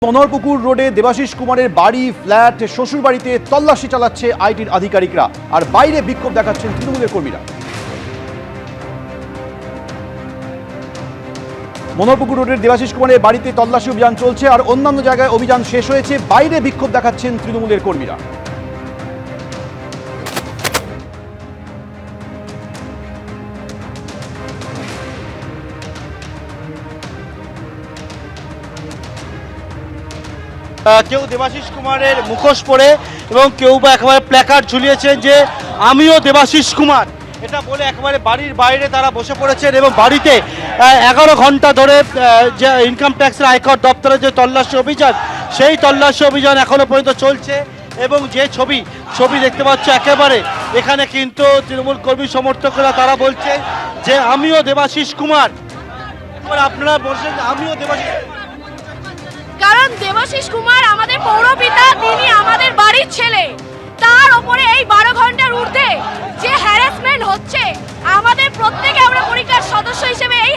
মনোহরপুকুর রোডে দেবাশিস কুমারের বাড়ি, ফ্ল্যাট, শ্বশুর বাড়িতে তল্লাশি চালাচ্ছে আইটির আধিকারিকরা, আর বাইরে বিক্ষোভ দেখাচ্ছেন তৃণমূলের কর্মীরা। মনোহরপুকুর রোডের দেবাশিস কুমারের বাড়িতে তল্লাশি অভিযান চলছে, আর অন্যান্য জায়গায় অভিযান শেষ হয়েছে। বাইরে বিক্ষোভ দেখাচ্ছেন তৃণমূলের কর্মীরা। কেউ দেবাশিস কুমারের মুখোশ পরে এবং কেউ বা একেবারে প্ল্যাকার্ড ঝুলিয়েছেন যে আমিও দেবাশিস কুমার, এটা বলে একেবারে বাড়ির বাইরে তারা বসে পড়েছেন। এবং বাড়িতে 11 ঘন্টা ধরে যে ইনকাম ট্যাক্সের আয়কর দপ্তরের যে তল্লাশি অভিযান, সেই তল্লাশি অভিযান এখনো পর্যন্ত চলছে। এবং যে ছবি দেখতে পাচ্ছ একেবারে এখানে কিন্তু তৃণমূল কর্মী সমর্থকরা তারা বলছে যে আমিও দেবাশিস কুমার। এবার আপনারা বলছেন আমিও দেবাশিস, কারণ দেবাশিস কুমার আমাদের পৌরপিতা, তিনি আমাদের বাড়ির ছেলে। তার উপরে এই 12 ঘন্টার ঊর্ধ্বে যে হ্যারাসমেন্ট হচ্ছে, আমাদের প্রত্যেকে আমরা পরিকার সদস্য হিসেবে এই